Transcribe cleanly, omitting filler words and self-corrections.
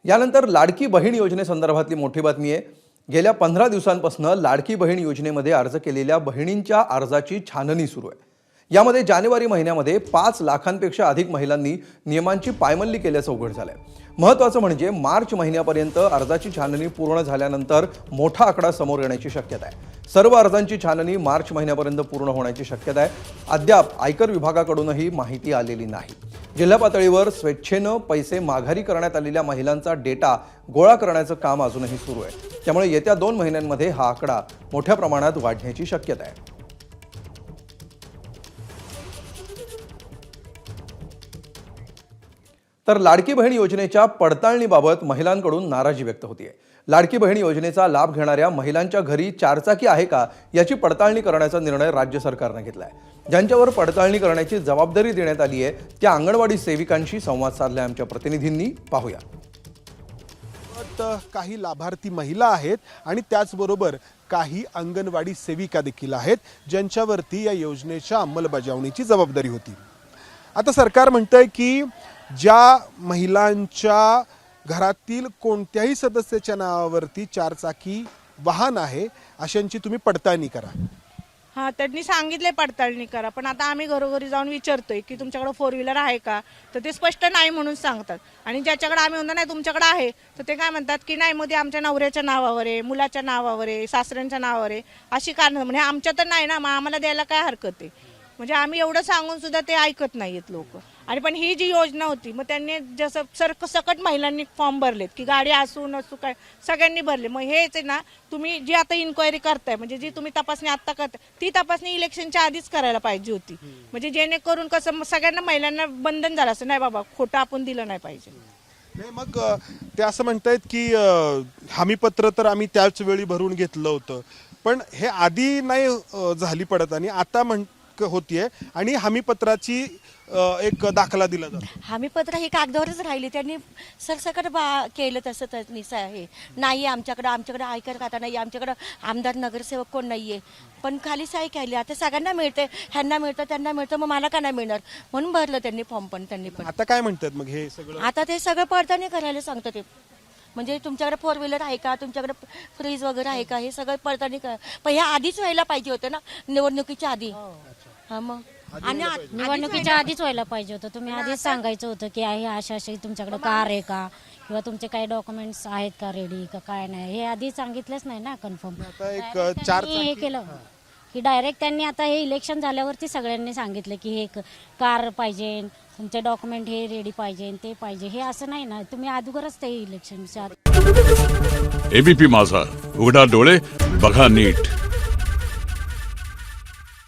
यानंतर लाडकी बहीण योजनेसंदर्भातली मोठी बातमी आहे। गेल्या 15 दिवसांपासून लाडकी बहीण योजनेमध्ये अर्ज केलेल्या बहिणींच्या अर्जाची छाननी सुरू आहे। यामध्ये जानेवारी महिन्यामध्ये 5 लाखांपेक्षा अधिक महिलांनी नियमांची पायमल्ली केल्याचं उघड झालंय। महत्त्वाचं म्हणजे मार्च महिन्यापर्यंत अर्जाची छाननी पूर्ण झाल्यानंतर मोठा आकडा समोर येण्याची शक्यता आहे। सर्व अर्जांची छाननी मार्च महिन्यापर्यंत पूर्ण होण्याची शक्यता आहे। अद्याप आयकर विभागाकडूनही माहिती आलेली नाही। जिल्हा पातळीवर स्वेच्छेने पैसे माघारी करण्यात आलेल्या महिलांचा डेटा गोळा करण्याचं काम अजूनही सुरू आहे। त्यामुळे येत्या 2 महिन्यांमध्ये हा आकडा मोठ्या प्रमाणात वाढण्याची शक्यता आहे। तर लाडकी बहीण योजनेच्या पडताळणीबाबत महिलांकडून नाराजी व्यक्त होतीये। लाडकी बहीण योजनेचा लाभ घेणाऱ्या महिलांच्या घरी चारचाकी आहे का याची पडताळणी करण्याचा निर्णय राज्य सरकारने घेतलाय। ज्यांच्यावर पडताळणी करण्याची जबाबदारी देण्यात आली आहे त्या अंगणवाडी सेविकांशी संवाद साधलाय आमच्या प्रतिनिधींनी। पाहूया। काही लाभार्थी महिला आहेत आणि त्याचबरोबर काही अंगणवाडी सेविका देखील आहेत ज्यांच्यावरती या योजनेच्या अंमलबजावणीची जबाबदारी होती। आता सरकार म्हणतंय की ज्या महिलांच्या घरातील कोणत्याही सदस्याच्या नावावरती चारचाकी वाहन आहे अशांची तुम्ही पडताळणी करा। हां, त्यांनी सांगितले पडताळणी करा, पण आता आम्ही घरोघरी जाऊन विचारतोय की तुमच्याकडे 4 व्हीलर आहे का, तर ते स्पष्ट नाही म्हणून सांगतात। आणि ज्याच्याकडे आम्ही म्हणतो नाही तुमच्याकडे आहे तर ते काय म्हणतात की नाही मध्ये आमच्या नवऱ्याच्या नावावर आहे, मुलाच्या नावावर आहे, सासऱ्यांच्या नावावर आहे, अशी कारण म्हणजे आमच्या तर नाही ना, मग आम्हाला द्यायला काय हरकत आहे। म्हणजे आम्ही एवढं सांगून सुद्धा ते ऐकत नाहीत लोक। आणि पण ही जी योजना होती मग त्यांनी जसं सकट महिलांनी फॉर्म भरलेत की गाडी असू नसू काय सगळ्यांनी भरले। मग हेच आहे ना, तुम्ही जी आता इन्क्वायरी करताय म्हणजे जी तुम्ही तपासणी आता करताय ती तपासणी इलेक्शनच्या आधीच करायला पाहिजे होती। म्हणजे जेणेकरून कसं सगळ्यांना महिलांना बंधन झालं असं, नाही बाबा खोटं आपण दिलं नाही पाहिजे। नाही, मग ते असं म्हणतायत की हमीपत्र तर आम्ही त्याच वेळी भरून घेतलं होतं, पण हे आधी नाही झाली पडत आणि आता होतीये आणि हमीपत्राची एक दाखला दिला जातो। हमीपत्र ही कागदावरच राहिली, त्यांनी सरसकट केलं तसं तसं आहे। नाही आमच्याकडे आयकर खाता नाही, आमच्याकडे आमदार नगरसेवक कोण नाहीये, पण खाली सही केली। आता सगळ्यांना मिळते, ह्यांना मिळतं त्यांना मिळतं, मग मला का नाही मिळणार म्हणून भरलं त्यांनी फॉर्म। पण त्यांनी पण आता काय म्हणतात मग हे सगळं, आता ते सगळं पडताळणी करायला सांगतात ते। म्हणजे तुमच्याकडे 4 व्हीलर आहे का, तुमच्याकडे फ्रीज वगैरे आहे का, हे सगळं पडताळणी करा। पण हे आधीच व्हायला पाहिजे होतं ना, निवडणुकीच्या आधी। हा, मग आणि निवडणुकीच्या आधीच व्हायला पाहिजे होतं। तुम्ही आधीच सांगायचं होतं की आहे अशा तुमच्याकडे कार आहे का किंवा तुमचे काही डॉक्युमेंट्स आहेत का रेडी का काय नाही, हे आधी सांगितलंच नाही ना कन्फर्म। आता एक हे केलं की डायरेक्ट त्यांनी आता हे इलेक्शन झाल्यावरती सगळ्यांनी सांगितलं की हे कार पाहिजे, तुमचे डॉक्युमेंट हे रेडी पाहिजे, ते पाहिजे, हे असं नाही ना, तुम्ही अगोदरच ते इलेक्शनच्या एबीपी माझा, उघडा डोळे बघा नीट।